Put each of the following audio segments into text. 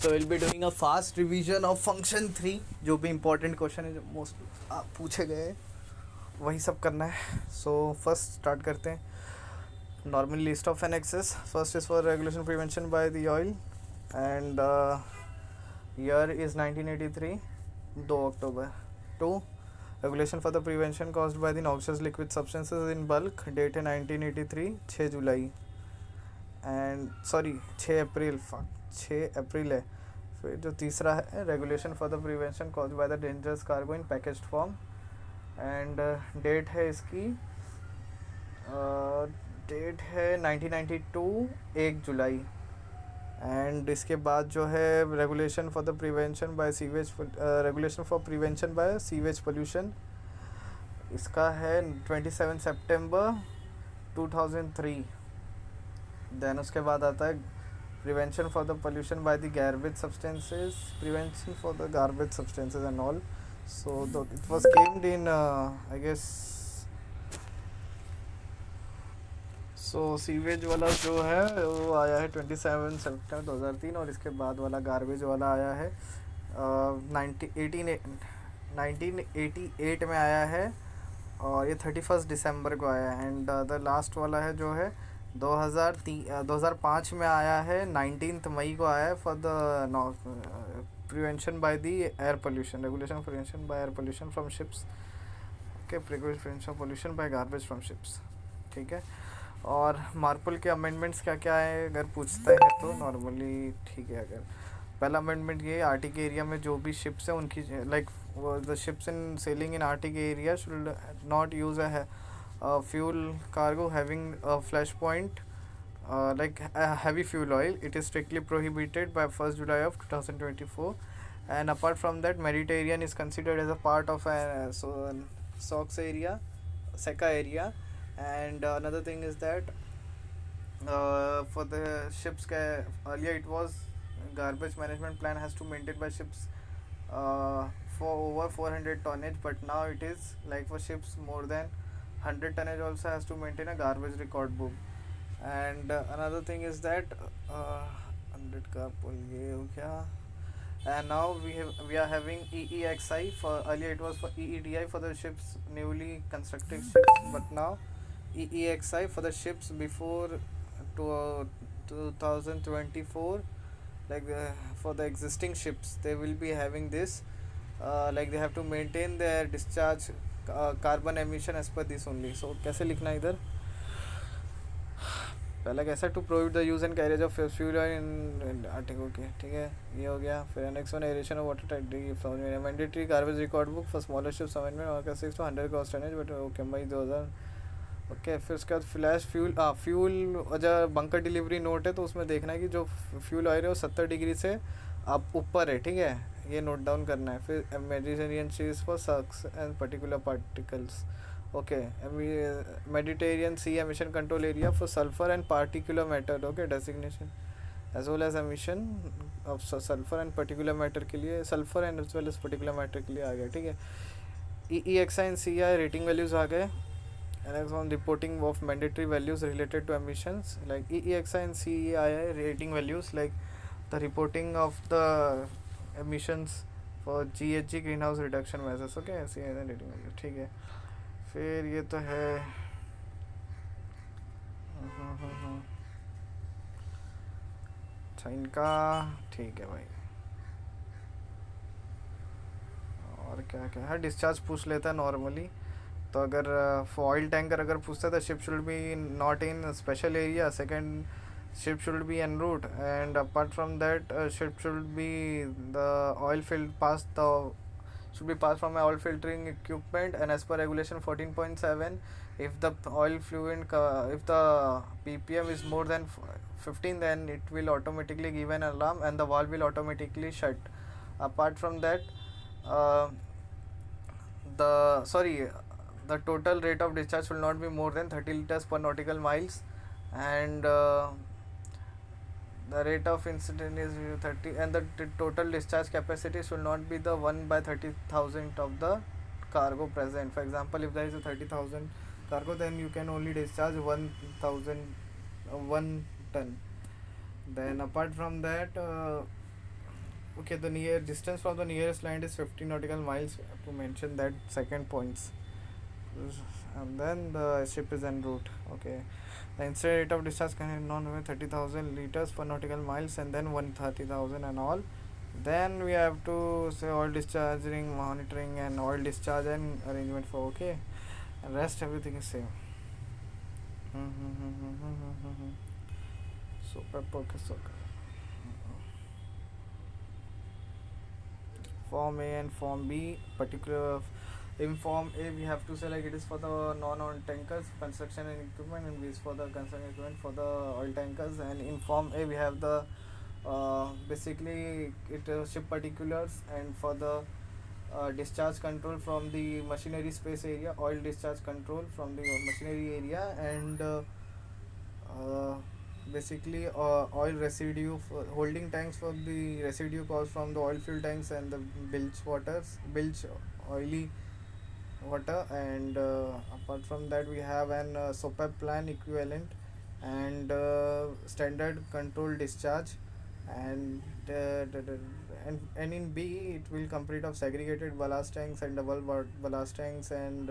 So we'll be doing a fast revision of function 3, जो भी important question है, जो most आप पूछे गए हैं, वही सब करना है. So first start करते हैं. Normal list of annexes. First is for regulation prevention by the oil, and year is 1983, 2 October. 2. Regulation for the prevention caused by the noxious liquid substances in bulk, date है 1983, 6 जुलाई. And sorry 6 अप्रैल 6 अप्रैल है. फिर जो तीसरा है regulation for the prevention caused by the dangerous cargo in packaged form, and date है इसकी date है 1992, 1 जुलाई. And इसके बाद जो है regulation for the prevention by sewage regulation for prevention by sewage pollution, इसका है 27 सितंबर 2003. देन उसके बाद आता है prevention for the pollution by the garbage substances, prevention for the garbage substances and all. So it was came in I guess. So sewage वाला जो है वो आया है 27 सितंबर 2003, और इसके बाद वाला गार्बेज वाला आया है 1988 में आया है, और ये 31 दिसंबर को आया है. एंड द लास्ट वाला है जो है 2005 में आया है, 19 मई को आया है, for the prevention by the air pollution, regulation prevention by air pollution from ships. Okay, prevention pollution by garbage from ships. ठीक है. और मार्पल के अमेंडमेंट्स क्या क्या है अगर पूछते हैं तो नॉर्मली ठीक है. अगर पहला अमेंडमेंट ये आर्टिक एरिया में जो भी शिप्स हैं उनकी like the ships in selling in Arctic area should not use fuel cargo having a flash point like heavy fuel oil. It is strictly prohibited by 1st July of 2024. And apart from that, Mediterranean is considered as a part of SOX area, SECA area. And another thing is that for the ships, earlier it was garbage management plan has to maintain by ships for over 400 tonnage, but now it is like for ships more than 100 tonnage also has to maintain a garbage record book. And another thing is that 100 का पुल ये हो गया. And now we are having EEXI. For earlier it was for EEDI for the ships, newly constructed ships, but now EEXI for the ships before 2024, like for the existing ships they will be having this, like they have to maintain their discharge carbon emission as per this only. So कैसे लिखना है इधर, पहला कैसा to prohibit the use and carriage of fuel in article. Okay ठीक है, ये हो गया. फिर next one aeration of water tank mandatory garbage record book for smaller ships amendment और का 6 to 100 cost tonnage, but okay May 2000. Okay, फिर उसके बाद फ्लैश फ्यूल अगर बंकर डिलीवरी नोट है तो उसमें देखना है कि जो फ्यूल ऑयल है वो 70 डिग्री से आप ऊपर है. ठीक है, ये नोट डाउन करना है. फिर Mediterranean seas for SOx and particular particles. Okay, Mediterranean sea emission control area for sulphur and particular matter. Okay, designation as well as emission of sulphur and particular matter के लिए, sulphur and as well as particular matter के लिए आ गया. ठीक है. EEXI and CI rating values आ गए. And next one, reporting of mandatory values related to emissions, like EEXI and CEI rating values, like the reporting of the emissions for GHG greenhouse reduction measures. Okay, CEI and rating values. ठीक है. फिर ये तो है अच्छा इनका. ठीक है भाई, और क्या क्या है. डिस्चार्ज पूछ लेता है नॉर्मली. तो अगर ऑयल टैंकर अगर पूछता है तो ship should be not in special area. Second, ship should be en route, and apart from that ship should be the oil field pass the should be passed from a oil filtering equipment, and as per regulation 14.7, if the oil fluid if the ppm is more than 15, then it will automatically give an alarm and the valve will automatically shut. Apart from that, the total rate of discharge will not be more than 30 liters per nautical miles, and the rate of incident is 30, and the total discharge capacity should not be the 1 by 30,000 of the cargo present. For example, if there is a 30,000 cargo, then you can only discharge 1 ton. Then apart from that, Okay, the near distance from the nearest land is 50 nautical miles, to mention that second points. And then the ship is en route. Okay, the incident rate of discharge can known with 30,000 liters per nautical miles, and then 130,000 and all. Then we have to say oil discharging, monitoring, and oil discharge and arrangement for, okay, and rest everything is same. So okay, so Form A and Form B. Particular in Form A we have to say like it is for the non-oil tankers, construction and equipment, and B is for the construction equipment for the oil tankers. And in Form A we have the basically it ship particulars, and for the discharge control from the machinery space area, oil discharge control from the machinery area, and uh, basically oil residue for holding tanks for the residue caused from the oil fuel tanks and the bilge oily water. And apart from that we have an SOPEP plan equivalent, and standard control discharge. And and in B it will complete of segregated ballast tanks and double ballast tanks, and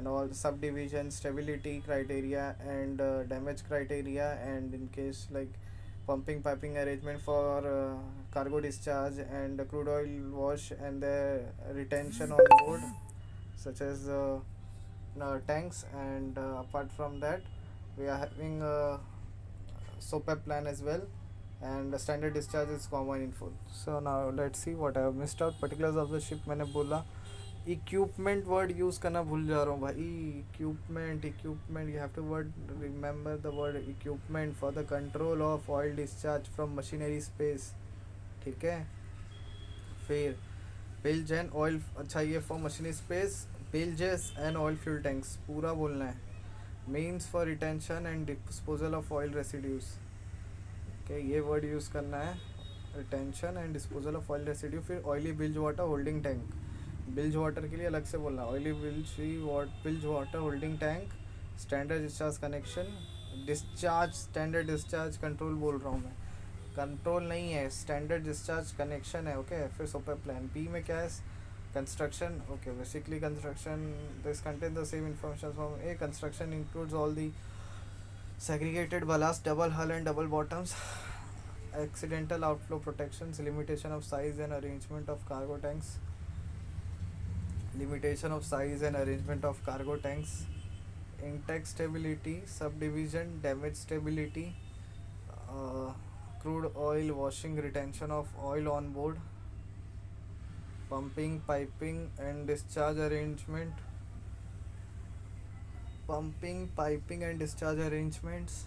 all subdivision stability criteria and damage criteria. And in case like pumping piping arrangement for cargo discharge and crude oil wash and the retention on board, such as tanks. And apart from that we are having a SOPEP plan as well, and the standard discharge is common in full. So now let's see what I have missed out. Particulars of the ship मैंने बोला. Equipment word use करना भूल जा रहा हूँ भाई. Equipment you have to word remember the word equipment for the control of oil discharge from machinery space. ठीक है. फिर बिल्ज एंड ऑयल, अच्छा ये for machinery space, bilges and oil fuel tanks पूरा बोलना है. Means for retention and disposal of oil residues. Okay, ये word use करना है, retention and disposal of oil residue. फिर oily bilge water holding tank, bilge water के लिए अलग से बोलना, oily bilge water holding tank, standard discharge connection, discharge standard discharge control बोल रहा हूँ मैं, कंट्रोल नहीं है, स्टैंडर्ड डिस्चार्ज कनेक्शन है. ओके, फिर SOPEP प्लान. बी में क्या है, construction. Okay, basically construction this contain the same information from A. Construction includes all the segregated ballast, double hull and double bottoms, accidental outflow protections, limitation of size and arrangement of cargo tanks, intake stability, subdivision, damage stability, crude oil washing, retention of oil on board, pumping, piping and discharge arrangement, pumping, piping and discharge arrangements,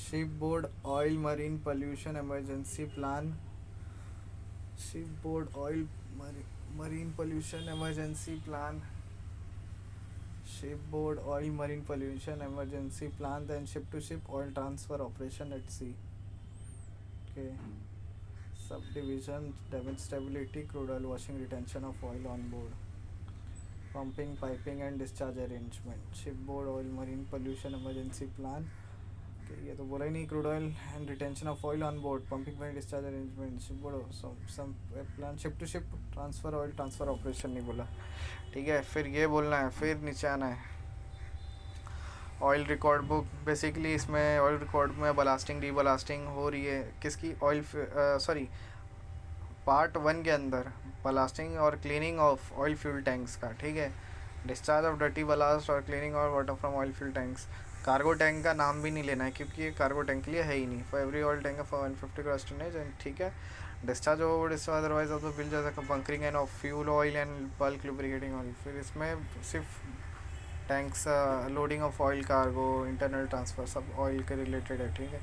shipboard oil marine pollution emergency plan, shipboard oil marine pollution emergency plan, shipboard oil marine pollution emergency plan. Then ship to ship oil transfer operation at sea. Okay, subdivision, damage stability, crude oil washing, retention of oil on board, pumping, piping and discharge arrangement, shipboard oil marine pollution emergency plan. Okay, ये तो बोला ही नहीं. crude oil and retention of oil on board, pumping and discharge arrangement, shipboard some plan, ship to ship transfer oil transfer operation नहीं बोला. ठीक है, फिर ये बोलना है. फिर नीचे आना है ऑयल रिकॉर्ड बुक. बेसिकली इसमें ऑयल रिकॉर्ड में बलास्टिंग डी बलास्टिंग हो रही है किसकी, ऑयल सॉरी पार्ट 1 के अंदर बलास्टिंग और cleaning of oil fuel tanks का. ठीक है, डिस्चार्ज ऑफ डर्टी बलास्ट और क्लीनिंग और water from oil fuel tanks. Cargo tank का नाम भी नहीं लेना है क्योंकि ये कार्गो टैंक के लिए है ही नहीं. For every oil tank for 150 gross tonnage. And ठीक है, discharge over discharge otherwise of the bill जैसा bunkering and of fuel oil and bulk lubricating oil. फिर इसमें सिर्फ tanks, loading of oil cargo, internal transfer, सब oil के related है. ठीक है,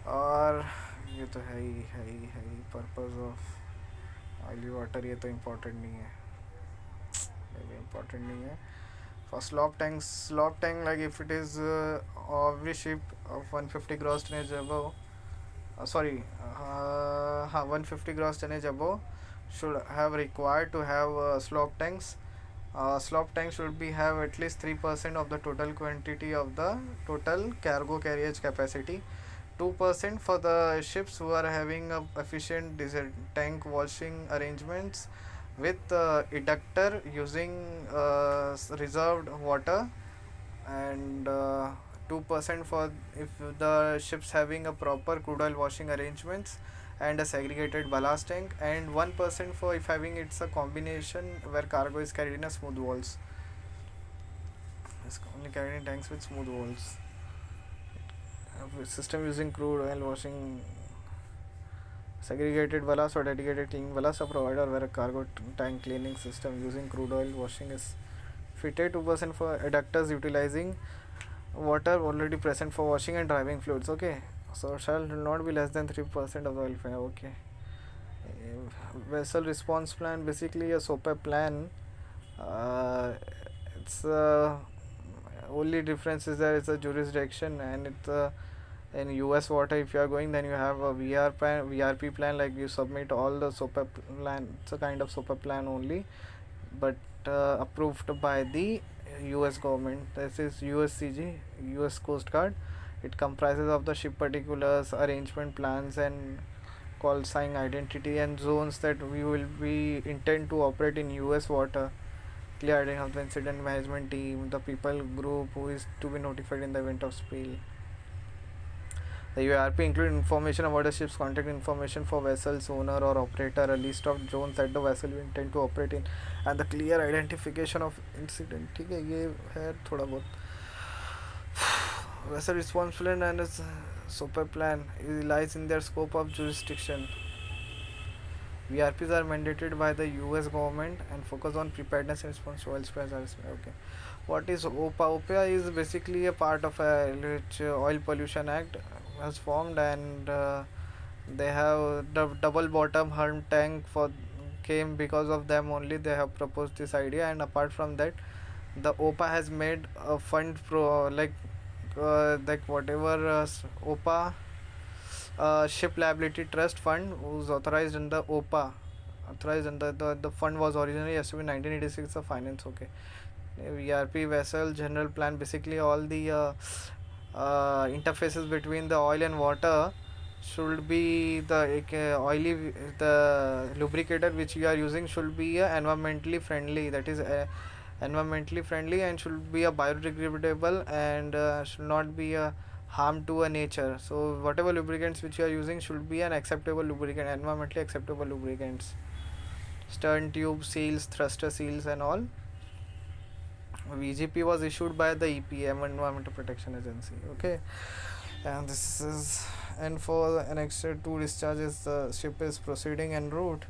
और ये तो है ही पर्पस ऑफ ऑयली वाटर. ये तो इम्पोर्टेंट नहीं है, ये भी इम्पोर्टेंट नहीं है. For slop tanks, slop tank, like if it is every ship of 150 gross tonnage above, 150 gross tonnage above should have required to have slop tanks. Slop tanks should be have at least 3% of the total quantity of the total cargo carriage capacity. 2% for the ships who are having a efficient diesel tank washing arrangements with eductor using reserved water, and 2% for if the ships having a proper crude oil washing arrangements and a segregated ballast tank, and 1% for if having it's a combination where cargo is carried in a smooth walls. It's only carried in tanks with smooth walls. System using crude oil washing, segregated ballast or dedicated cleaning ballast are provided where a cargo tank cleaning system using crude oil washing is fitted. 2% for adductors utilizing water already present for washing and driving fluids. Okay, so shall not be less than 3% of the oil fare. Okay. Vessel response plan, basically a SOPA plan. It's only difference is that it's a jurisdiction, and it's in US water. If you are going, then you have a VRP plan, like you submit all the SOPA plan. It's a kind of SOPA plan only, but approved by the US government. This is USCG, US Coast Guard. It comprises of the ship particulars, arrangement plans, and call sign identity and zones that we will be intend to operate in US water. Clear identity of the incident management team, the people group who is to be notified in the event of spill. The URP include information about the ship's contact information for vessel's owner or operator, a list of zones that the vessel will intend to operate in, and the clear identification of incident. ठीक है, ये है थोड़ा बहुत. Vessel response plan and its SOPA plan lies in their scope of jurisdiction. VRPs are mandated by the US government and focus on preparedness and response to oil spills. Okay. What is OPA? OPA is basically a part of which Oil Pollution Act has formed, and they have the double bottom hull tank for came because of them only. They have proposed this idea, and apart from that, the OPA has made a fund like whatever OPA Ship Liability Trust Fund was authorized in the OPA. Authorized in the fund was originally established in 1986 of finance. Okay. VRP vessel general plan, basically all the interfaces between the oil and water should be the the lubricator which you are using should be environmentally friendly, that is environmentally friendly, and should be a biodegradable, and should not be a harm to a nature. So whatever lubricants which you are using should be an acceptable lubricant, environmentally acceptable lubricants. Stern tube seals, thruster seals, and all. VGP was issued by the EPA, Environmental Protection Agency. Okay, and this is, and for an extra 2 discharges, the ship is proceeding en route.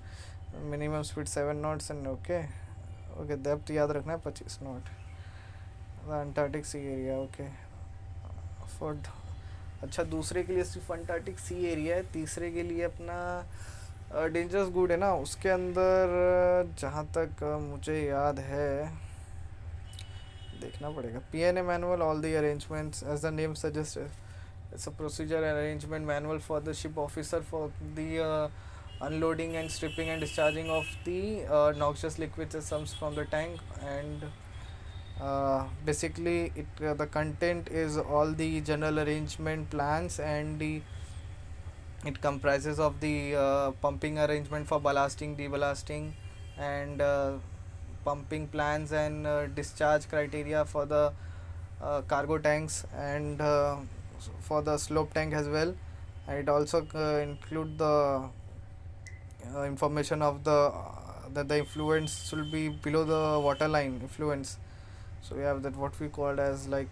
Minimum speed 7 knots, and okay, depth याद रखना है 25 knot. The Antarctic Sea area. Okay. For अच्छा, दूसरे के लिए सिर्फ Antarctic सी area है, तीसरे के लिए अपना डेंजरस गुड है ना, उसके अंदर जहाँ तक मुझे याद है, देखना पड़ेगा. PNA manual, all the arrangements as the name suggests, it's a procedure and arrangement manual for the ship officer for the unloading and stripping and discharging of the noxious liquid systems from the tank, and basically the content is all the general arrangement plans, and it comprises of the pumping arrangement for ballasting, deballasting, and pumping plans, and discharge criteria for the cargo tanks, and for the slope tank as well. And it also include the information of that the effluents should be below the water line effluents. So we have that what we called as like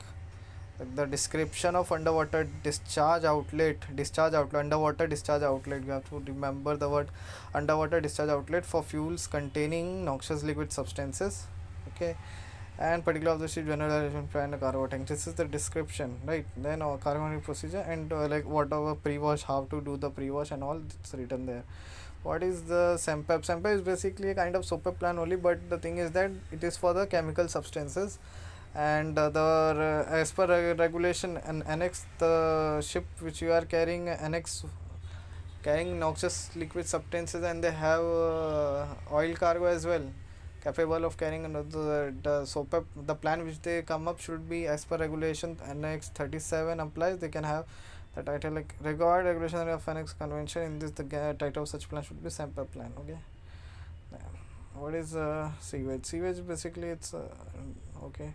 the description of underwater discharge outlet. Underwater discharge outlet, you have to remember the word underwater discharge outlet for fuels containing noxious liquid substances. Okay, and particular of the ship general arrangement plan, cargo tank. This is the description, right? Then cargo handling procedure, and like whatever pre-wash, how to do the pre-wash and all, it's written there. What is the SEMPEP? SEMPEP is basically a kind of SOPA plan only, but the thing is that it is for the chemical substances, and as per regulation and annex, the ship which you are carrying annex carrying noxious liquid substances, and they have oil cargo as well capable of carrying the SOPA. The plan which they come up should be as per regulation annex 37 applies. They can have The title like required regulation of Phoenix Convention. In this, the title of such plan should be sample plan. Okay. What is sewage? Sewage basically it's okay.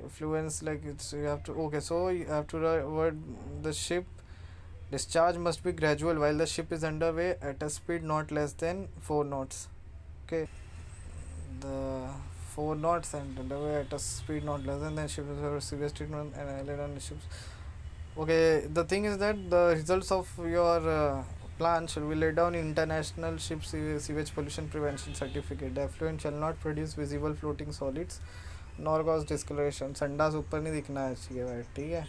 Influence like it's you have to okay. So you have to word the ship discharge must be gradual while the ship is underway at a speed not less than 4 knots. Okay. The 4 knots and underway at a speed not less than the ship is sewage treatment and island on the ships. Okay, the thing is that the results of your plan shall be laid down in international ship sewage pollution prevention certificate. The effluent shall not produce visible floating solids nor cause discoloration. संडास ऊपर नहीं दिखना चाहिए भाई, ठीक है.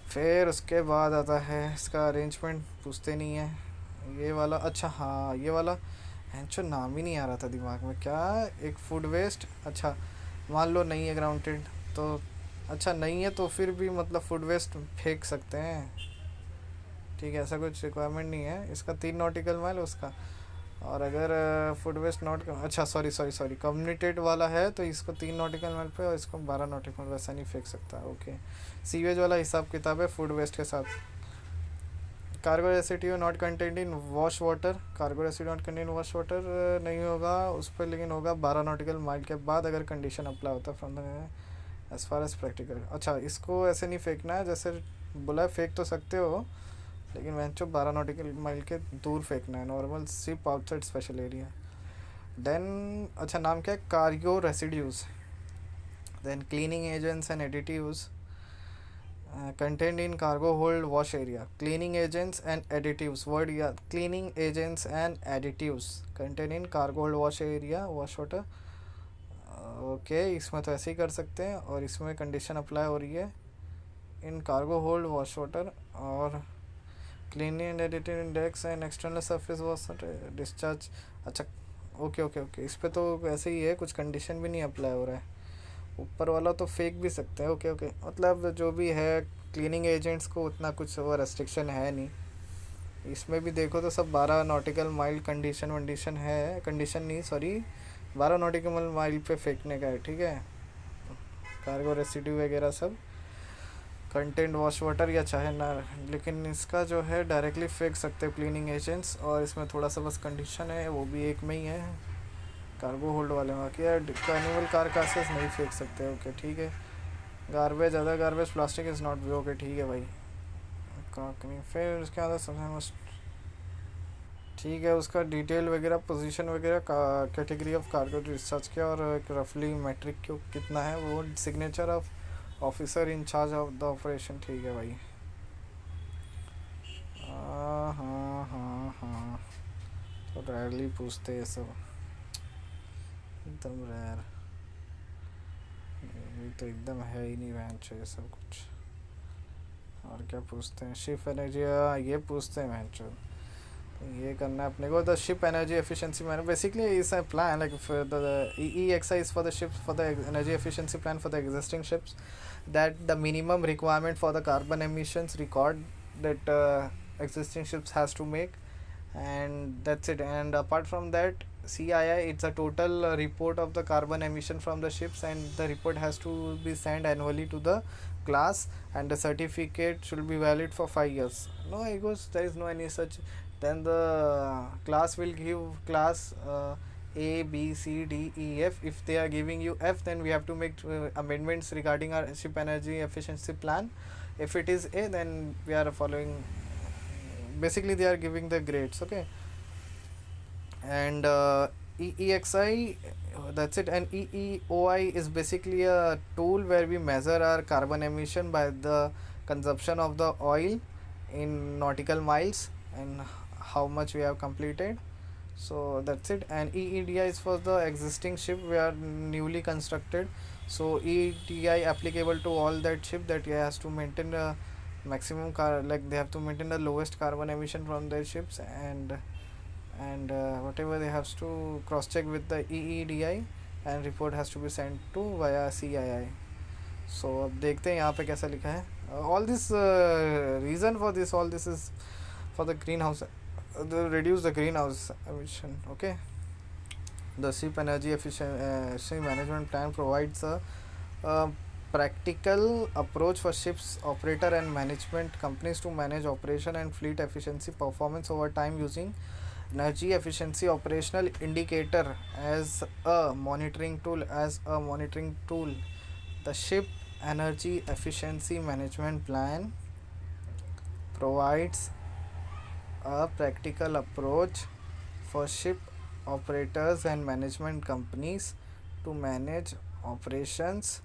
फिर उसके बाद आता है इसका अरेंजमेंट, पूछते नहीं है ये वाला. अच्छा हाँ, ये वाला जो नाम ही नहीं आ रहा था दिमाग में. क्या एक फूड वेस्ट. अच्छा मान लो नहीं है ग्राउंडेड तो अच्छा नहीं है तो फिर भी मतलब फूड वेस्ट फेंक सकते हैं, ठीक है. ऐसा कुछ रिक्वायरमेंट नहीं है इसका. 3 नॉटिकल माइल उसका. और अगर फूड वेस्ट नॉट अच्छा सॉरी कम्युनिटेड वाला है तो इसको 3 नॉटिकल माइल पे और इसको 12 नॉटिकल, वैसा नहीं फेंक सकता. ओके. सीवेज वाला हिसाब किताब है फूड वेस्ट के साथ. Cargo residue not content in wash water. Cargo residue not content in wash water नहीं होगा उस पर, लेकिन होगा 12 नॉटिकल माइल के बाद अगर कंडीशन अप्लाई होता है from the as far as practical. अच्छा इसको ऐसे नहीं फेंकना है जैसे बोला, फेंक तो सकते हो लेकिन वह 12 नॉटिकल माइल के दूर फेंकना है. Normal ship outside special area. Then अच्छा नाम क्या है, cargo residues. Then cleaning agents and additives contained in cargo hold wash area. Cleaning agents and additives word या cleaning agents and additives contained in cargo hold wash area wash water. Okay इसमें तो ऐसे ही कर सकते हैं. और इसमें condition apply हो रही है इन कार्गो होल्ड वॉश वाटर और cleaning and additive index and external surface wash discharge. अच्छा ओके इस पर तो ऐसे ही है, कुछ कंडीशन भी नहीं अप्लाई हो रहा है. ऊपर वाला तो फेंक भी सकते हैं. ओके मतलब जो भी है क्लीनिंग एजेंट्स को उतना कुछ वो रेस्ट्रिक्शन है नहीं. इसमें भी देखो तो सब 12 नॉटिकल माइल कंडीशन है. कंडीशन नहीं सॉरी 12 नॉटिकल माइल पे फेंकने का है, ठीक है. कार्गो रेसिड्यू वगैरह सब कंटेंट वॉश वाटर या चाहे ना, लेकिन इसका जो है डायरेक्टली फेंक सकते हैं क्लीनिंग एजेंट्स. और इसमें थोड़ा सा बस कंडीशन है, वो भी एक में ही है कार्गो होल्ड वाले में. क्या कार्निवल कारकासेस नहीं फेंक सकते. ओके ठीक है. Garbage other garbage plastic is not भी. ओके ठीक है भाई. फिर उसके अंदर सबसे मस्ट ठीक है उसका डिटेल वगैरह पोजीशन वगैरह कैटेगरी ऑफ कार्गो रिसर्च के और रफली मैट्रिक क्यों कितना है वो signature of officer in charge of the operation. ठीक है भाई. हाँ तो रेयरली पूछते हैं सब, एकदम रेयर. ये तो एकदम है ही नहीं वैन चाहिए सब कुछ. और क्या पूछते हैं, शिप एनर्जी ये पूछते हैं वैन चो. ये करना है अपने को. The ship energy efficiency man basically is a plan like for the EEXI is for the ships for the energy efficiency plan for the existing ships, that the minimum requirement for the carbon emissions record that existing ships has to make, and that's it. And apart from that CII, it's a total report of the carbon emission from the ships, and the report has to be sent annually to the class, and the certificate should be valid for 5 years. No, I guess there is no any such. Then the class will give class A, B, C, D, E, F. If they are giving you F, then we have to make amendments regarding our ship energy efficiency plan. If it is A, then we are following. Basically, they are giving the grades. Okay. And EEXI, that's it. And EEOI is basically a tool where we measure our carbon emission by the consumption of the oil in nautical miles and how much we have completed. So that's it. And EEDI is for the existing ship we are newly constructed. So EEDI applicable to all that ship that has to maintain the maximum like they have to maintain the lowest carbon emission from their ships, and whatever they have to cross check with the EEDI, and report has to be sent to via CII. So अब देखते हैं यहाँ पे कैसा लिखा है. All this reason for this, all this is for the greenhouse, reduce the greenhouse emission. Okay. The ship energy efficiency management plan provides a practical approach for ships operator and management companies to manage operation and fleet efficiency performance over time using energy efficiency operational indicator as a monitoring tool. The ship energy efficiency management plan provides a practical approach for ship operators and management companies to manage operations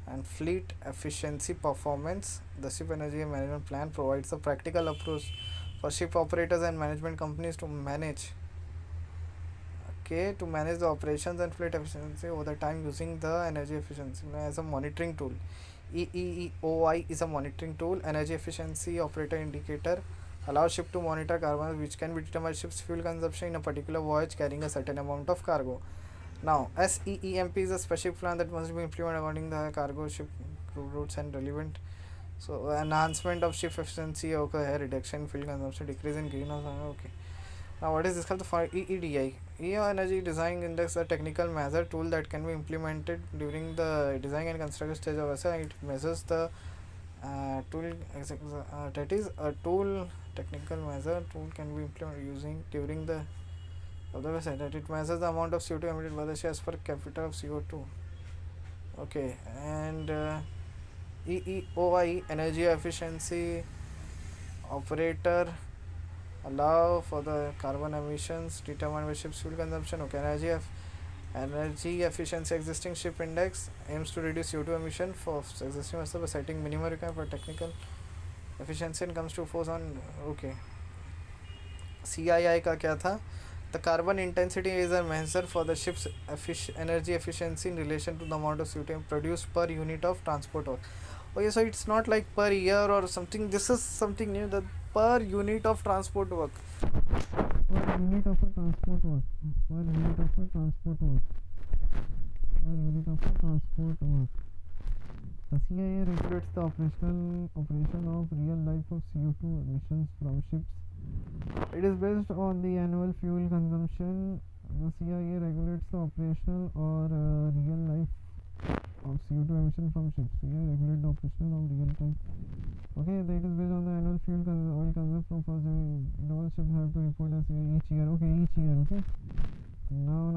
and fleet efficiency performance. The ship energy management plan provides a practical approach for ship operators and management companies to manage the operations and fleet efficiency over the time using the energy efficiency as a monitoring tool. EEOI is a monitoring tool. Energy efficiency operator indicator allows ship to monitor carbon which can be determined ship's fuel consumption in a particular voyage carrying a certain amount of cargo. Now, SEEMP is a specific plan that must be implemented according to the cargo ship routes and relevant. So, enhancement of ship efficiency, okay, reduction in fuel consumption, decrease in greenhouse. Okay. Now, what is this called? The EEDI. Energy Design Index is a technical measure tool that can be implemented during the design and construction stage of vessel. It measures the that is a tool technical measure tool can be implemented using during the other website that it measures the amount of CO2 emitted by the ship as per capita of CO2. Okay, and EEOI energy efficiency operator allow for the carbon emissions determined by ship's fuel consumption. Okay, energy efficiency existing ship index aims to reduce CO2 emission for existing vessel by setting minimum requirement for technical efficiency and comes to force on. Okay, CII का क्या था? The carbon intensity is a measure for the ship's energy efficiency in relation to the amount of CO2 produced per unit of transport work. Okay, so it's not like per year or something. This is something new. The per unit of transport work. Per unit of a transport work. Per unit of a transport work. Per unit of a transport work. The CIA regulates the operation of real life of CO2 emissions from ships. It is based on the annual fuel consumption. The CIA regulates the operational or real life of CO2 emission from ships. CIA regulates the operation of real time. Okay, that is based on the annual oil consumption from first. All ships have to report as each year. Okay, each year. Okay. No.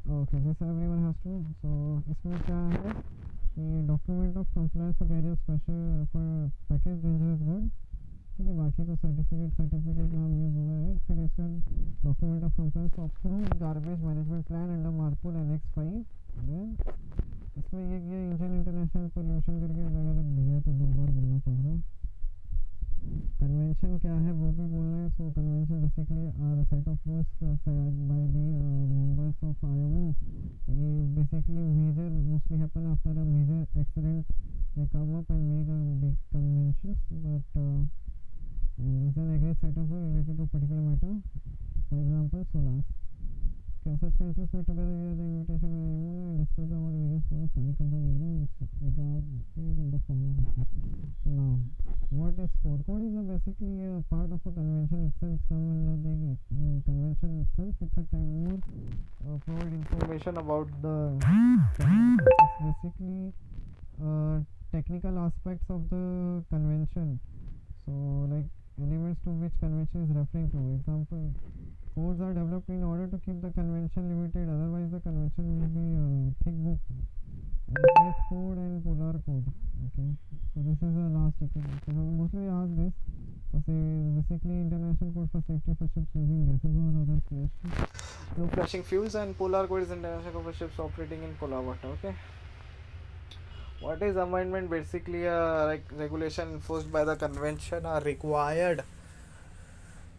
Okay, this everyone has to. So, इसमें क्या है? कि document of compliance for carrier special for package dangerous goods. ठीक है, बाकी तो certificate नाम use हुआ है. फिर इसका document of compliance for approved garbage management plan under MARPOL NX5. Then इसमें ये इंडियन इंटरनेशनल पोल्यूशन करके अलग अलग दिया तो दो बार बोलना पड़ रहा है. कन्वेंशन क्या है वो भी बोलना है. So convention basically are set of rules by the members of IMO. ये basically major mostly happen after a major accident. they come up and make a big conventions, but there's an agreed set of related to a particular matter. For example, SOLAS. Okay, such countries may together use the invitation and discuss about various funding company agreements in the form of. Now, what is code? Code is basically a part of a convention itself. It's come under the convention itself. It's a time more provide information about the. It's basically technical aspects of the convention. So, like elements to which convention is referring to. Example, codes are developed in order to keep the convention limited. Otherwise, the convention will be a thick book. Gas code and polar code. Okay, so this is the last equation. So mostly ask this. So basically international code for safety for ships using gases or other no flashing fuels, and polar code is international code for ships operating in polar water. Okay. What is amendment? Basically, regulation enforced by the convention are required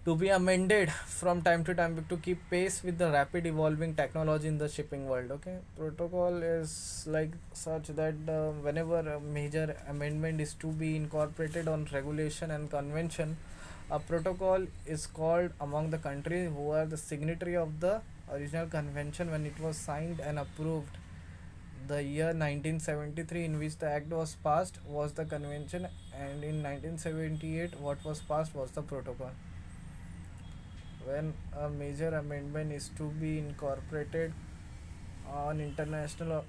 to be amended from time to time to keep pace with the rapid evolving technology in the shipping world. Okay, protocol is like such that whenever a major amendment is to be incorporated on regulation and convention, a protocol is called among the countries who are the signatory of the original convention when it was signed and approved. The year 1973 in which the act was passed was the convention, and in 1978 what was passed was the protocol. When a major amendment is to be incorporated on international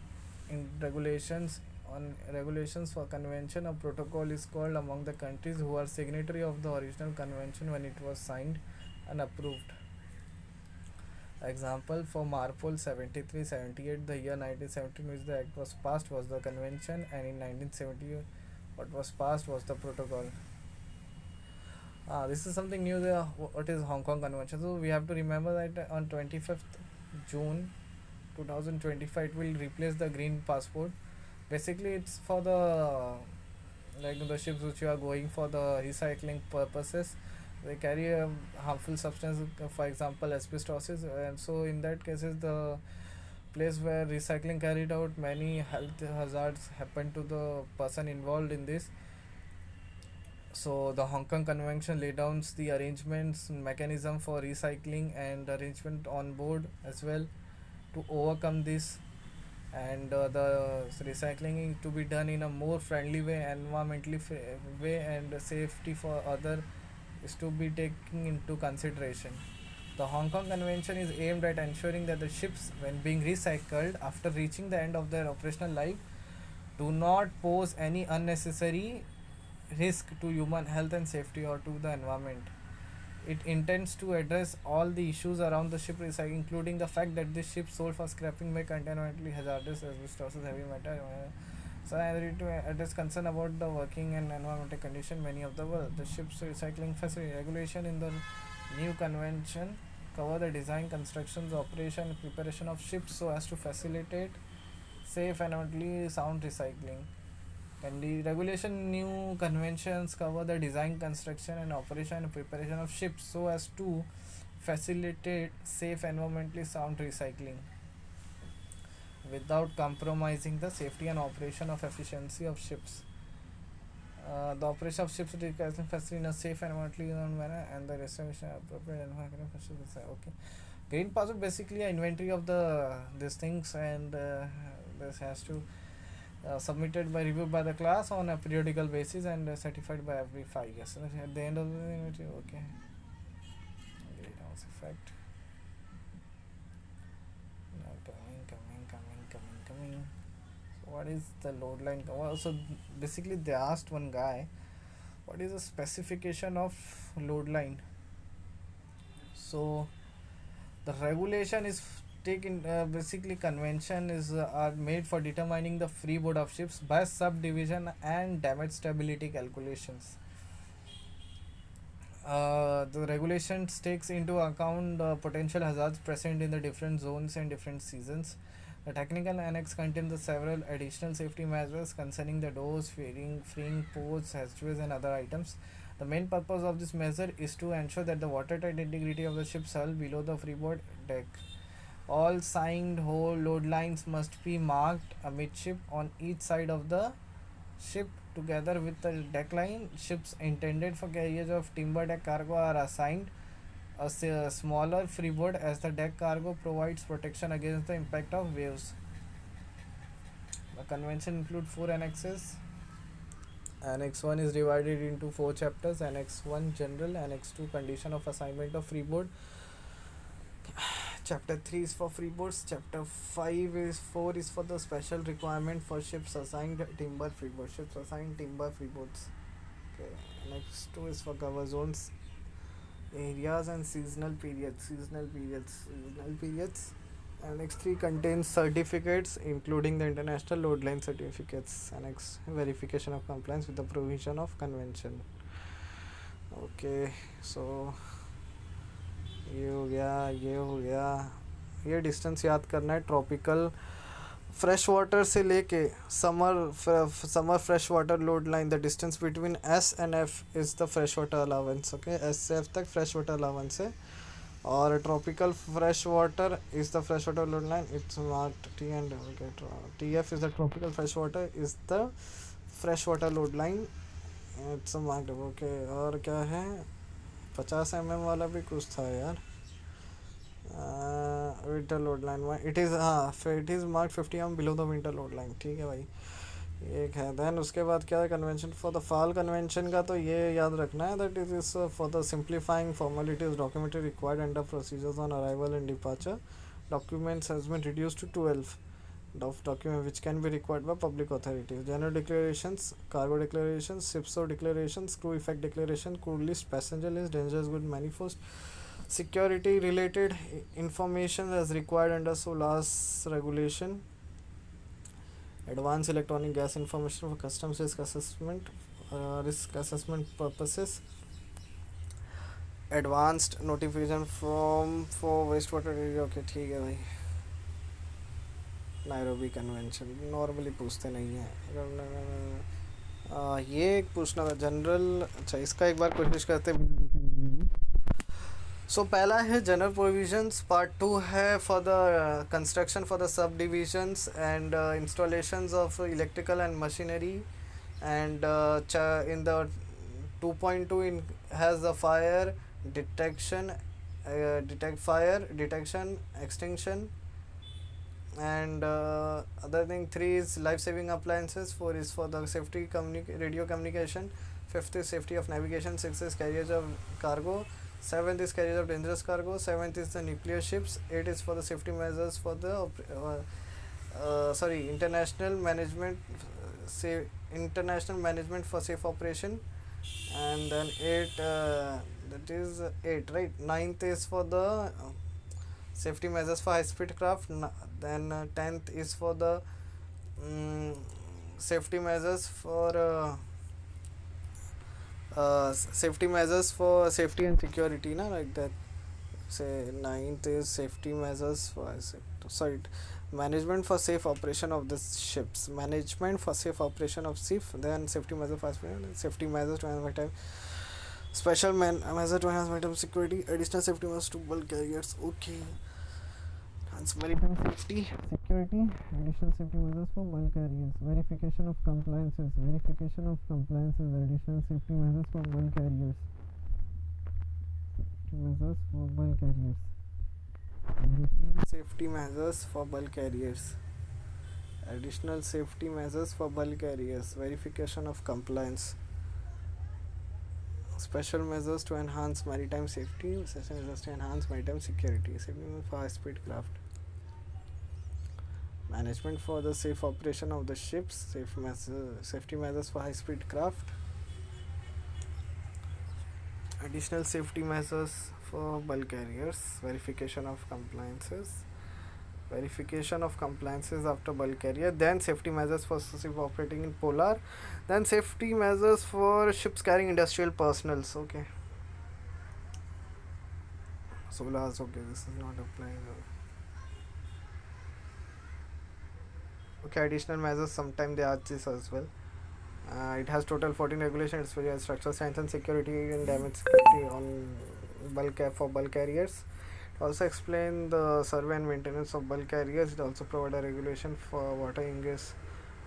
regulations on regulations for convention. A protocol is called among the countries who are signatory of the original convention when it was signed and approved. Example for Marpol 73-78, the year 1917 which the act was passed was the convention, and in 1970 what was passed was the protocol. This is something new. What is Hong Kong Convention? So we have to remember that on 25th June 2025 it will replace the green passport. Basically it's for the like the ships which you are going for the recycling purposes. They carry a harmful substance, for example asbestosis, and so in that cases the place where recycling carried out, many health hazards happen to the person involved in this. So the Hong Kong Convention laid down the arrangements mechanism for recycling and arrangement on board as well to overcome this, and the recycling is to be done in a more friendly way, environmentally way, and safety for other is to be taken into consideration. The Hong Kong Convention is aimed at ensuring that the ships, when being recycled after reaching the end of their operational life, do not pose any unnecessary risk to human health and safety or to the environment. It intends to address all the issues around the ship recycling, including the fact that the ships sold for scrapping may contain environmentally hazardous asbestosis, heavy metal. So I agree to address concern about the working and environmental condition many of the world. The ship's recycling facility regulation in the new convention cover the design, constructions, operation, and preparation of ships so as to facilitate safe and environmentally sound recycling. And the regulation new conventions cover the design, construction, and operation and preparation of ships so as to facilitate safe, environmentally sound recycling without compromising the safety and operation of efficiency of ships. The operation of ships recycling facility in a safe and environmentally sound manner, and the restoration of appropriate environmental facilities. Okay. Green passport basically an inventory of the these things, and this has to submitted by review by the class on a periodical basis and certified by every 5 years. So at the end of the inventory, okay. Greenhouse effect. Now coming. So what is the load line? So basically they asked one guy, what is the specification of load line? So the regulation is taken basically convention is are made for determining the freeboard of ships by subdivision and damage stability calculations. The regulations takes into account the potential hazards present in the different zones and different seasons. The technical annex contains the several additional safety measures concerning the doors, freeing ports, hatchways, and other items. The main purpose of this measure is to ensure that the watertight integrity of the ship's hull below the freeboard deck. All signed whole load lines must be marked amidship on each side of the ship together with the deck line. Ships intended for carriage of timber deck cargo are assigned a smaller freeboard as the deck cargo provides protection against the impact of waves. The convention includes 4 annexes. Annex 1 is divided into 4 chapters. Annex 1 General, Annex 2 Condition of assignment of freeboard, Chapter 3 is for freeboards. Chapter 4 is for the special requirement for ships assigned timber freeboard. Ships assigned timber freeboards. Okay. Next 2 is for cover zones, areas, and seasonal periods. Annex 3 contains certificates including the international load line certificates. Annex verification of compliance with the provision of convention. Okay, so ये हो गया. ये distance याद करना है. Tropical fresh water से लेके summer fresh water load line, the distance between S and F is the fresh water allowance. Okay, S से एफ तक फ्रेश वाटर अलावेंस है. और tropical fresh water is the fresh water load line. It's marked T and okay. T F is the tropical fresh water is the fresh water load line. It's marked. Okay, और क्या है, 50 mm वाला भी कुछ था यार. Winter load line it is mark 50 mm below the winter load line. ठीक है भाई, एक है. देन उसके बाद क्या है, convention for the FAL convention का तो ये याद रखना है that it is for the simplifying formalities documentary required under procedures on arrival and departure. Documents has been reduced to 12. of document which can be required by public authorities. General declarations, cargo declarations, ship's declarations, crew effect declaration, crew list, passenger list, dangerous good manifest, security related information as required under SOLAS regulation, advanced electronic gas information for customs risk assessment purposes, advanced notification from for wastewater area. Okay, ठीक है भाई. Nairobi convention normally पूछते नहीं हैं. ये एक पूछना था जनरल. अच्छा, इसका एक बार कोशिश करते. सो पहला है जनरल प्रोविजंस. पार्ट 2 है for the construction for the sub divisions and installations of electrical and machinery. And in the 2.2 in has the fire detection, detect fire detection, extinction, and other thing. 3 is life saving appliances. 4 is for the safety radio communication. 5th is safety of navigation. 6th is carriage of cargo. 7th is carriage of dangerous cargo. 7th is the nuclear ships. 8 is for the safety measures for the international management, international management for safe operation. And then 8, that is 8, right? 9th is for the safety measures for high speed craft. Then 10th is for the safety measures for safety measures for safety and security, na, like that. Say 9th is safety measures for management for safe operation of the ships, management for safe operation of ship. Then safety measures for safety measures to enhance maritime, special measure to enhance maritime security, additional safety measures to bulk carriers. Okay, enhance maritime safety, security, additional safety measures for bulk carriers, verification of compliances, additional safety measures for bulk carriers, safety measures for bulk carriers, additional safety measures for bulk carriers, verification of compliance, special measures to enhance maritime safety, special measures to enhance maritime security, safety measures for high speed craft, management for the safe operation of the ships, safety measures for high speed craft, additional safety measures for bulk carriers, verification of compliances after bulk carrier, then safety measures for ship operating in polar, then safety measures for ships carrying industrial personnels. Okay, SOLAS. Okay, this is not applying. Okay, additional measures, sometime they add this as well. It has total 14 regulations. It's very structural strength and security and damage security on bulk carriers. It also explain the survey and maintenance of bulk carriers. It also provide a regulation for water ingress,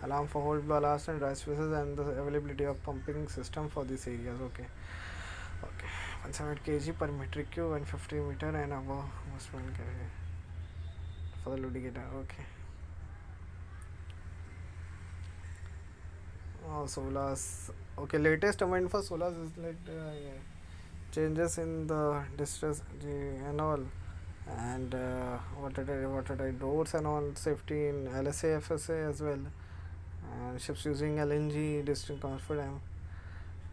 alarm for hold ballast and dry spaces, and the availability of pumping system for these areas. Okay, 170 kg per metric cube and 50 meter and above most bulk carrier for the lubricator. Okay. SOLAS. Okay, latest amendment for SOLAS is like changes in the distress and all, and watertight doors and all, safety in LSA, FSA as well, and ships using LNG distinct transfer dam.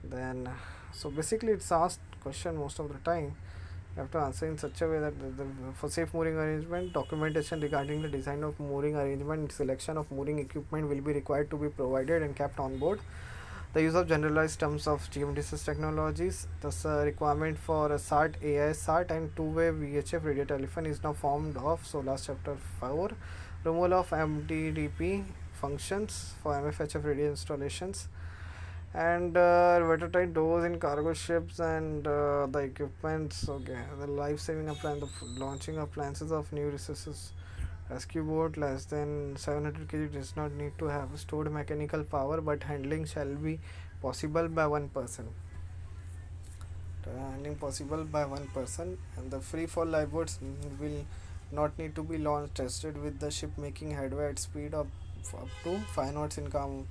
Then so basically it's asked question most of the time. You have to answer in such a way that for safe mooring arrangement, documentation regarding the design of mooring arrangement and selection of mooring equipment will be required to be provided and kept on board. The use of generalized terms of GMDSS technologies. Thus, requirement for a SAT, AIS SAT and two-way VHF radio telephone is now formed of SOLAS Chapter 4. Removal of MDDP functions for MFHF radio installations. And watertight doors in cargo ships and the equipments. Okay, the life-saving appliance, the launching appliances of new resources. Rescue boat less than 700 kg does not need to have stored mechanical power, but handling shall be possible by one person. And the free fall lifeboats will not need to be launched, tested with the ship making headway at speed of up to 5 knots in calm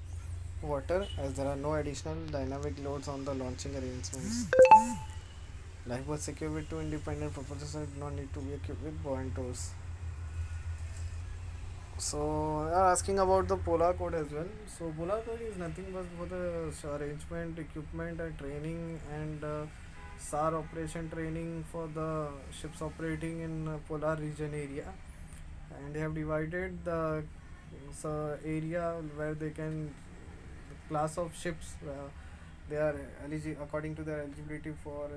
water, as there are no additional dynamic loads on the launching arrangements. Lifeboats equipped with two independent propulsors do not need to be equipped with buoyant doors. So they are asking about the Polar Code as well. So Polar Code is nothing but for the arrangement, equipment, and training and SAR operation training for the ships operating in polar region area. And they have divided the area where they can class of ships. They are according to their eligibility for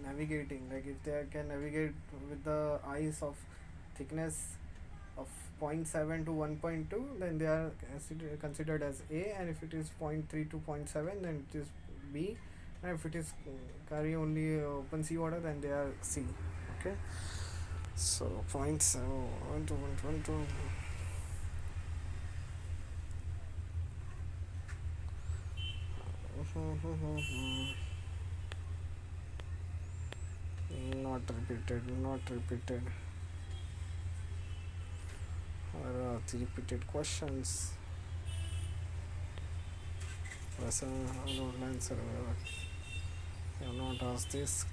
navigating. Like if they can navigate with the ice of thickness of zero point 0.7 to 1.2, then they are considered as A, and if it is 0.3 to 0.7, then it is B, and if it is carry only open sea water, then they are C. Okay, so 0.7 1 to 1.2. Not repeated, not repeated. Repeated questions. वैसे online server I have not asked this.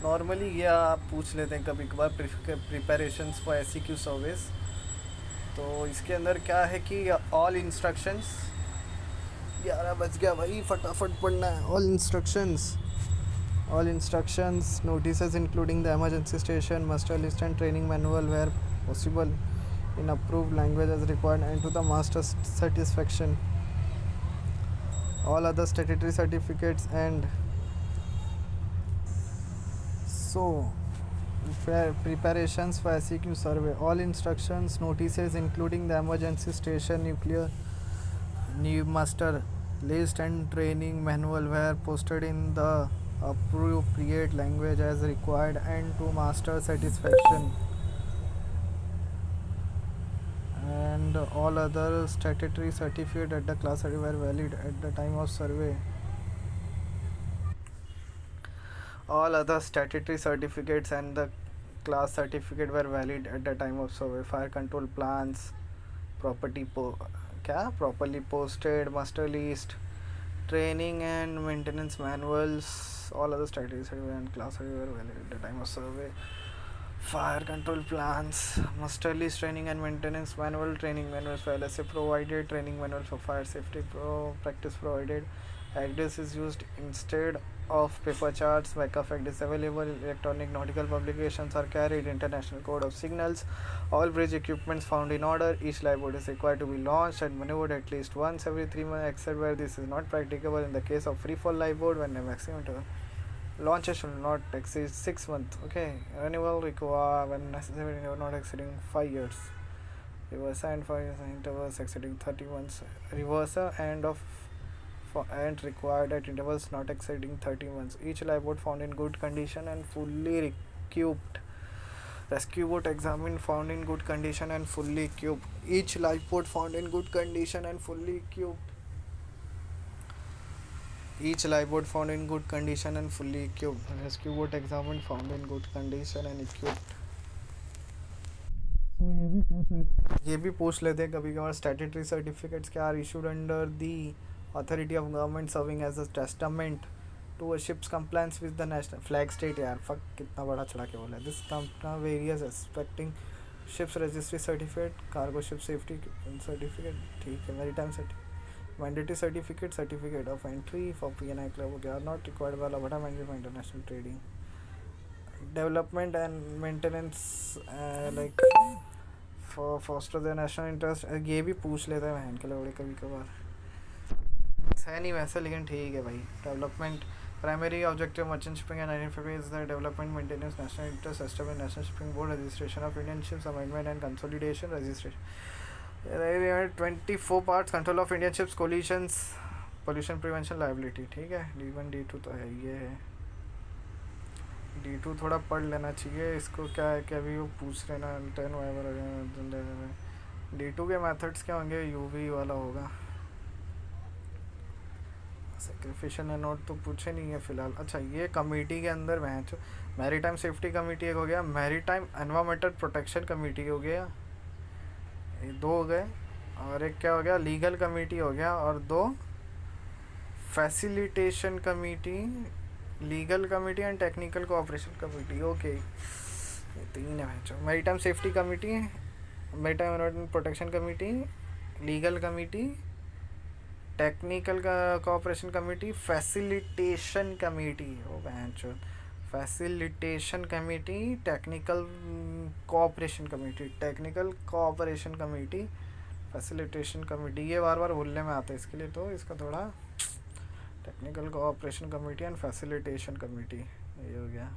Normally ये आप पूछ लेते हैं कभी कभार preparations for SEQ service. तो इसके अंदर क्या है कि ऑल इंस्ट्रक्शंस 11 बज गया भाई, फटाफट पढ़ना है. All instructions, notices including the emergency station, master list and training manual where possible in approved language as required and to the master's satisfaction. All other statutory certificates and so preparations for SEQ survey. All instructions, notices including the emergency station, nuclear new master list and training manual were posted in the appropriate language as required and to master satisfaction, and all other statutory certificate at the class were valid at the time of survey. All other statutory certificates and the class certificate were valid at the time of survey. Fire control plans properly posted, master list, training and maintenance manuals, all other statutory certificate and class certificate were valid at the time of survey. Fire control plans, master list, training and maintenance manual, training manuals for LSA provided, training manual for fire safety practice provided. ACDIS is used instead of paper charts. Backup ACDIS available. Electronic nautical publications are carried. International code of signals. All bridge equipments found in order. Each lifeboat is required to be launched and maneuvered at least once every 3 months, except where this is not practicable in the case of free fall lifeboat when the maximum launches should not exceed 6 months. Okay, renewal required when necessary, not exceeding 5 years. Reverser and 5 years intervals exceeding 30 months. Reverser and required at intervals not exceeding 30 months. Each lifeboat found in good condition and fully equipped. Rescue boat examined, found in good condition and fully equipped. Each lifeboat found in good condition and fully equipped. Each lifeboat found in good condition and fully equipped. Rescue boat examined, found in good condition and equipped. ये भी पूछ लेते हैं कभी कभार. Statutory certificates क्या are issued under the authority of government serving as a testament to a ship's compliance with the national flag state. यार fuck कितना बड़ा चढ़ा के बोला. This company various aspecting ships registry certificate, cargo ship safety certificate, ठीक है. maritime certificate, mandatory certificate of entry for PNI club okay, are not required by Labata mandate for international trading. Development and maintenance like for foster the national interest. ये भी पूछ लेता है बहन के लोड़े कभी कभार. है नहीं वैसे, लेकिन ठीक है भाई. Development primary objective merchant shipping and identify is the development maintenance national interest establish national shipping board registration of Indian ships amendment and consolidation registration 24 parts control of Indian ships collisions pollution prevention liability. ठीक है. D1 D2 तो है. ये है D2 थोड़ा पढ़ लेना चाहिए. इसको क्या है कि अभी वो पूछ रहे ना 10 D2 के मेथड्स क्या होंगे. UV वाला होगा. सेक्रीफिशियल नोट तो पूछे नहीं है फ़िलहाल. अच्छा ये कमेटी के अंदर मैच मैरीटाइम सेफ्टी कमेटी एक हो गया, मैरीटाइम एनवायरमेंटल प्रोटेक्शन कमेटी हो गया, ये 2 हो गए. और एक क्या हो गया, लीगल कमेटी हो गया, और दो facilitation committee, legal committee and technical cooperation committee. Okay, ये तीन है जो maritime safety committee, maritime environment protection committee, legal committee, technical cooperation committee, facilitation committee. ओ बेंचो, facilitation committee, technical cooperation committee, technical cooperation committee, facilitation committee, ये बार बार भूलने में आता है, इसके लिए तो इसका थोड़ा technical cooperation committee and facilitation committee, ये हो गया।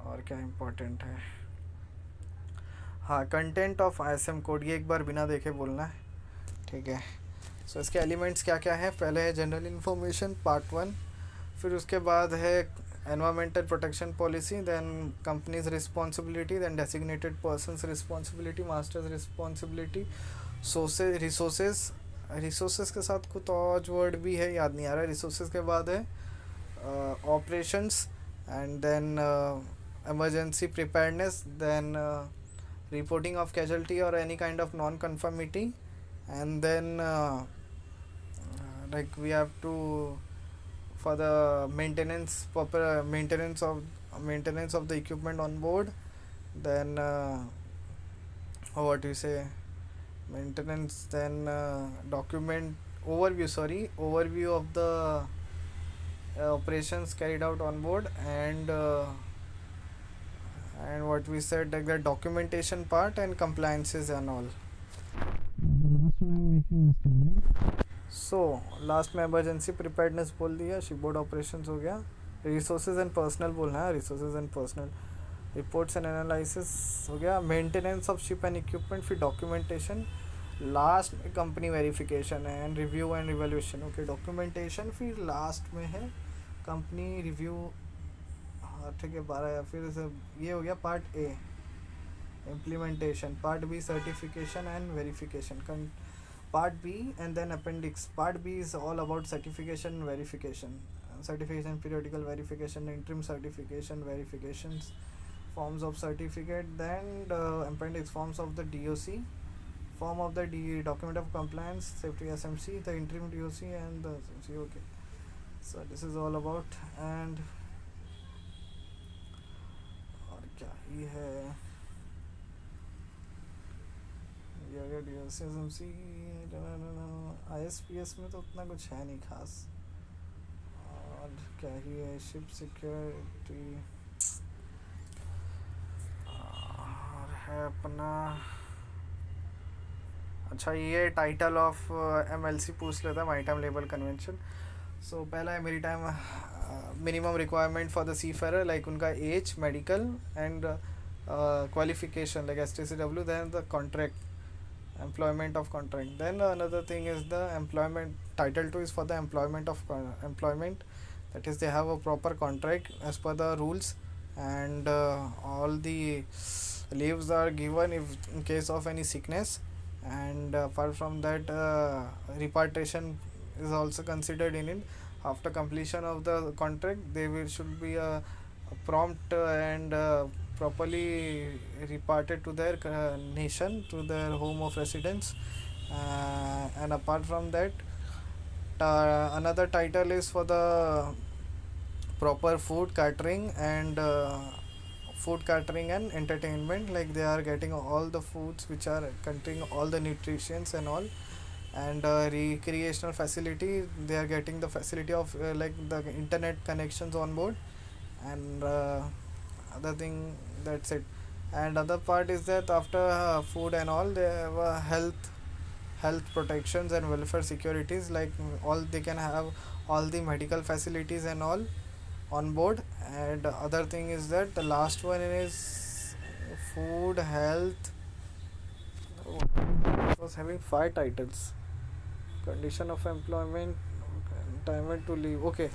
और क्या इम्पोर्टेंट है, हाँ, कंटेंट ऑफ आईएसएम कोड, ये एक बार बिना देखे बोलना है, ठीक है। सो इसके एलिमेंट्स क्या क्या है, पहले है जनरल इन्फॉर्मेशन पार्ट 1, फिर उसके बाद है environmental protection policy, then companies responsibility, then designated persons responsibility, masters responsibility, resources के साथ कुछ और वर्ड भी है, याद नहीं आ रहा है। रिसोर्सेज के बाद है operations, and then emergency preparedness, then reporting of casualty or any kind of non-conformity, and then like we have to, for the maintenance, proper maintenance of the equipment on board, then what do you say, maintenance, then overview of the operations carried out on board, and what we said, like the documentation part and compliances and all. So last में emergency preparedness बोल दिया, शिपबोर्ड operations हो गया, resources and personal बोलना है, resources and personal, reports and analysis हो गया, maintenance of ship and equipment, फिर डॉक्यूमेंटेशन, लास्ट में कंपनी वेरिफिकेशन है and review and evaluation. Okay, documentation फिर लास्ट में है कंपनी रिव्यू, हाँ ठीक है 12, या फिर ये हो गया part A implementation, part B certification and verification, part B, and then appendix. Part B is all about certification verification, periodical verification, interim certification verifications, forms of certificate, then appendix, forms of the DOC, form of the document of compliance, safety SMC, the interim DOC and the SMC. Okay, so this is all about, and और क्या ही है, ISPS में तो उतना कुछ है नहीं खास, और क्या ही है, शिप सिक्योरिटी, और है अपना, अच्छा ये टाइटल ऑफ MLC पूछ लेता है, मैरीटाइम लेबर कन्वेंशन। सो पहला है maritime minimum requirement for the seafarer, like उनका age, medical and qualification like STCW, then the contract, employment of contract, then another thing is the employment, title 2 is for the employment of employment, that is they have a proper contract as per the rules, and all the leaves are given if in case of any sickness, and apart from that repatriation is also considered in it. After completion of the contract, there should be a prompt and properly reparted to their nation, to their home of residence, and apart from that another title is for the proper food catering and entertainment, like they are getting all the foods which are containing all the nutrients and all, and recreational facility, they are getting the facility of like the internet connections on board, and other thing, that's it. And other part is that after food and all, they have health protections and welfare securities, like all they can have all the medical facilities and all on board. And other thing is that the last one is food, health. It was having 5 titles: condition of employment, entitlement to leave. Okay,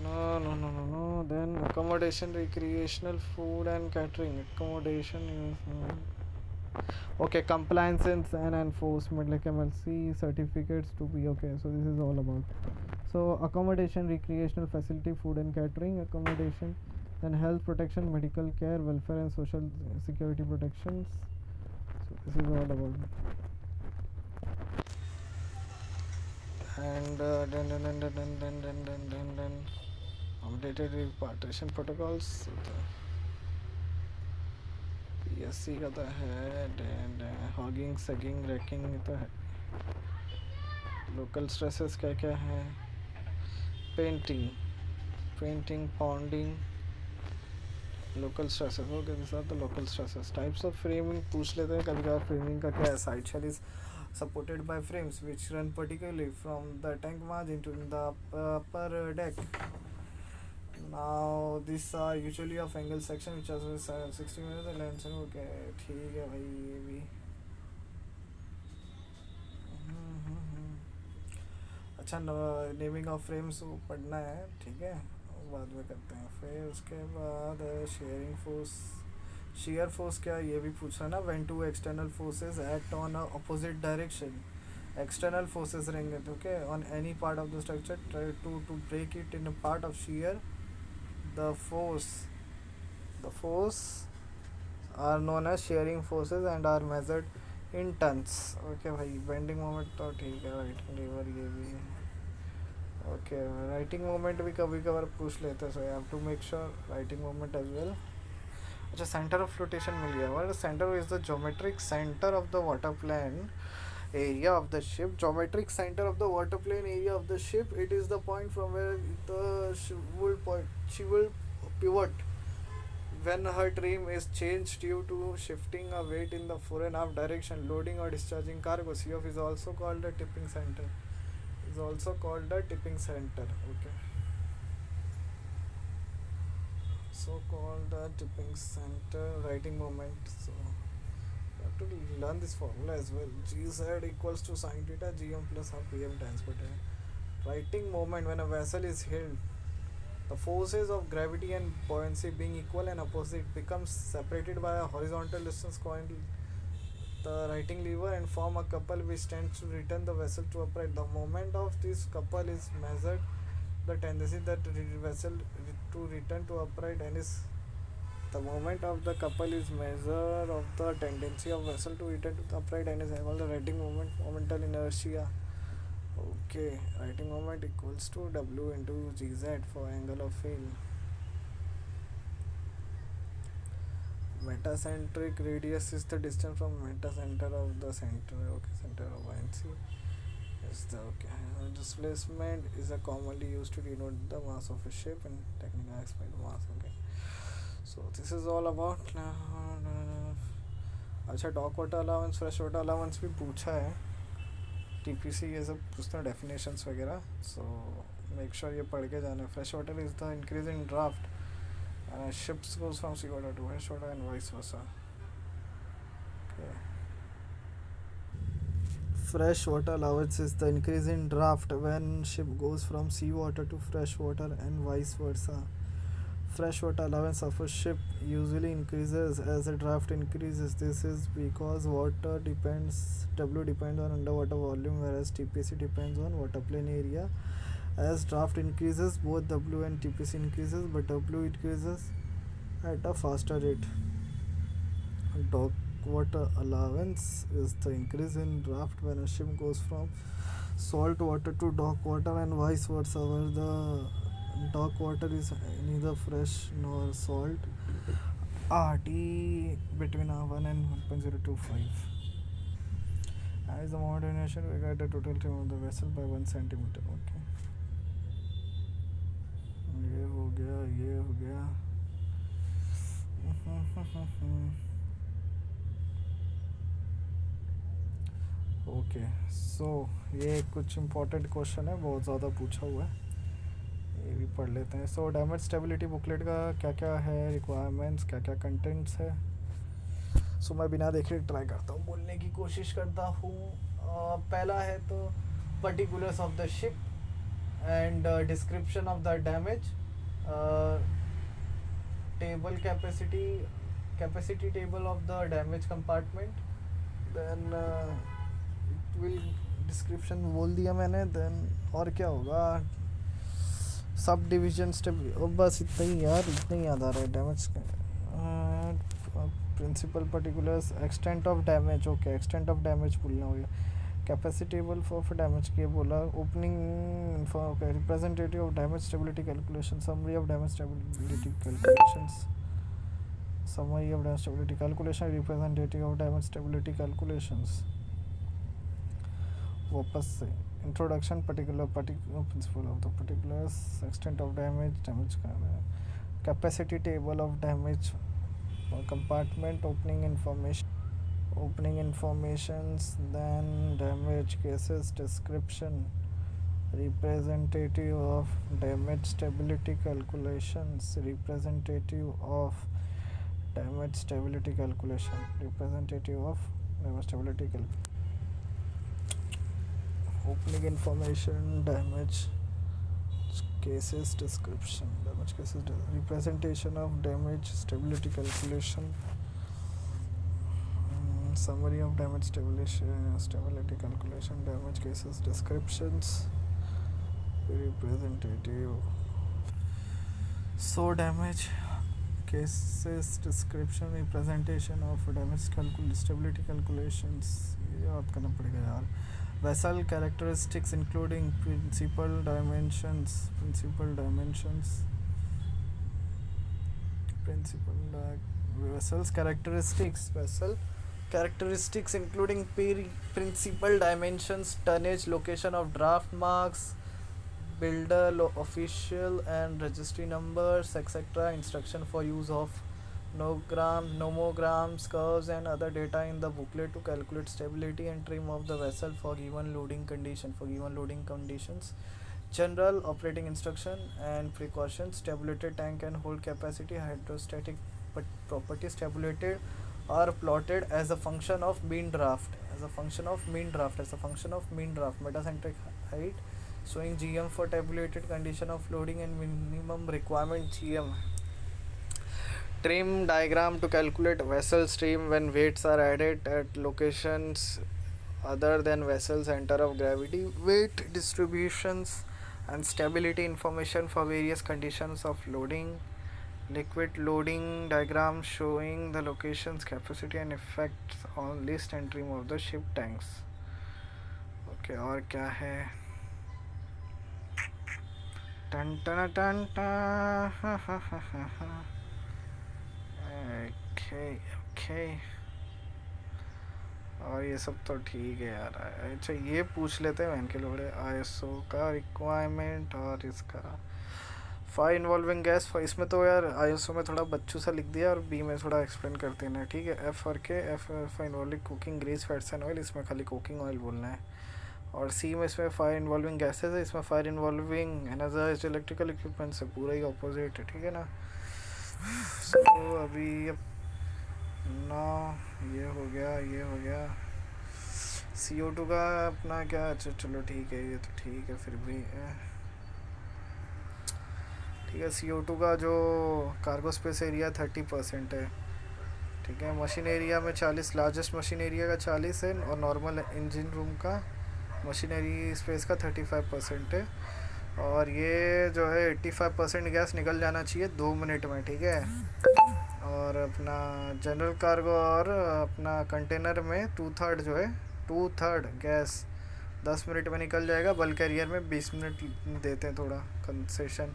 no, then accommodation, recreational, food and catering, accommodation, okay, compliance and enforcement, like MLC certificates to be okay. So this is all about, so accommodation, recreational facility, food and catering, accommodation, then health protection, medical care, welfare and social security protections. So this is all about it. And then updated with partition protocols. So PSC का तो है, and hogging, sagging, racking तो है. Local stresses क्या क्या है? Painting, ponding. Local stresses. Okay, these are the local stresses. Types of framing पूछ लेते हैं कभी कभार. Framing का क्या है? Side shell is supported by frames which run particularly from the tank margin to the upper deck. Now these are usually of angle section which are 60 minutes and length. Okay, ठीक है भाई ये भी. अच्छा, naming of frames पढ़ना है, ठीक है, बाद में करते हैं. फिर उसके बाद शेयरिंग फोर्स. shear force क्या ये भी पूछ रहा है ना. when two external forces act on a opposite direction, external forces रहेंगे तो okay on any part of the structure, try to break it in a part of shear. The force are known as shearing forces and are measured in tons. okay भाई, bending moment तो ठीक है, writing liver ये भी है. Okay, writing moment भी कभी कभार पूछ लेते हैं, so you have to make sure righting moment as well. अच्छा, सेंटर ऑफ फ्लोटेशन मिल गया. What centre is the geometric centre of the water plane area of the ship. Geometric center of the water plane area of the ship, it is the point from where the she will pivot when her trim is changed due to shifting a weight in the fore and aft direction, loading or discharging cargo. CF is also called the tipping center. Okay, so called the tipping center. Writing moment, so you have to learn this formula as well. GZ equals to sin theta gm plus half pm transport. Writing moment, when a vessel is held, the forces of gravity and buoyancy being equal and opposite becomes separated by a horizontal distance called the righting lever and form a couple which tends to return the vessel to upright. The moment of this couple is measured. The tendency that vessel to return to upright and is the moment of the couple is measure of the tendency of vessel to return to the upright and is called the righting moment, momental inertia. Okay, righting moment equals to W into GZ for angle of fail. Metacentric radius is the distance from metacenter of the center. Okay, center of buoyancy is the okay. Displacement is a commonly used to denote the mass of a ship and technical explain mass. Okay, so this is all about. अच्छा, dock water allowance, fresh water allowance भी पूछा है. TPC ये सब पूछते हैं, definitions वगैरह. So make sure ये पढ़ के जाना. Fresh water is the increase in draft ships goes from sea water to fresh water and vice versa. Okay. Fresh water allowance is the increase in draft when ship goes from sea water to fresh water and vice versa. Fresh water allowance of a ship usually increases as the draft increases. This is because W depends on underwater volume, whereas TPC depends on water plane area. As draft increases, both W and TPC increases, but W increases at a faster rate. Dock water allowance is the increase in draft when a ship goes from salt water to dock water and vice versa, where the dock water is neither fresh nor salt. RT between 1 and 1.025. As the modernization, we got the total trim of the vessel by 1 centimeter. Okay, ये हो गया. Okay, सो ये कुछ important question है, बहुत ज़्यादा पूछा हुआ है, ये भी पढ़ लेते हैं. सो डैमेज स्टेबिलिटी बुकलेट का क्या क्या है रिक्वायरमेंट्स, क्या क्या कंटेंट्स है. सो मैं बिना देखे ट्राई करता हूँ, बोलने की कोशिश करता हूँ. पहला है तो particulars of the ship and description of the damage, capacity table of the damage compartment, then will description बोल दिया मैंने. then और क्या होगा, सब डिविजन स्टेप. बस इतना ही यार, इतना ही याद आ रहा है. Damage principal particulars extent of damage, okay extent of damage बोलना हो गया, कैपेसिटेबल फॉर डैमेज के बोला, opening okay representative of damage stability calculation, summary of damage stability calculations, summary of damage stability calculation, representative of damage stability calculations. वापस से introduction, particular principle of the particulars, extent of damage, damage का capacity table of damage compartment, opening informations, then damage cases description, representative of damage stability calculations, representative of damage stability calculation, representative of damage stability opening information, damage cases description, damage cases representation of damage stability calculation, summary of damage stability calculation, damage cases descriptions, representative, so damage cases description, representation of damage stability calculations, ये याद करना पड़ेगा यार. Vessel characteristics including principal dimensions, vessel characteristics including principal dimensions, tonnage, location of draft marks, builder official and registry numbers, etc. Instruction for use of nomograms, curves and other data in the booklet to calculate stability and trim of the vessel for given loading conditions. General operating instruction and precautions, tabulated tank and hold capacity, hydrostatic properties tabulated are plotted as a function of mean draft, metacentric height, showing GM for tabulated condition of loading and minimum requirement GM. Trim diagram to calculate vessel stream when weights are added at locations other than vessel center of gravity, weight distributions and stability information for various conditions of loading, liquid loading diagram showing the locations, capacity and effects on list and trim of the ship tanks. Okay, और क्या है? Ton ton ton ton. Okay और ये सब तो ठीक है यार. अच्छा ये पूछ लेते हैं मैंने के लोड़े ISO का रिक्वायरमेंट और इसका फायर इन्वॉल्विंग गैस. इसमें तो यार ISO में थोड़ा बच्चू सा लिख दिया और B में थोड़ा एक्सप्लेन करते हैं. ठीक है. F और K, F involving cooking grease, fats and oil, इसमें खाली कुकिंग ऑयल बोलना है. और C में इसमें फायर इन्वॉल्विंग गैसेज है, इसमें fire involving energised electrical equipment से पूरा ही अपोजिट है. ठीक है ना. तो अभी ना ये हो गया CO2 का अपना क्या. अच्छा चलो ठीक है, ये तो ठीक है. फिर भी ठीक है. CO2 का जो कार्गो स्पेस एरिया 30% है. ठीक है. मशीन एरिया में 40, लार्जेस्ट मशीन एरिया का 40 है और नॉर्मल इंजन रूम का मशीनरी स्पेस का 35% है. और ये जो है 85% गैस निकल जाना चाहिए 2 मिनट में. ठीक है. और अपना जनरल कार्गो और अपना कंटेनर में 2/3 जो है 2/3 गैस 10 मिनट में निकल जाएगा. बल्क कैरियर में 20 मिनट देते हैं थोड़ा कंसेशन.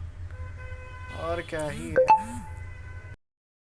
और क्या ही है.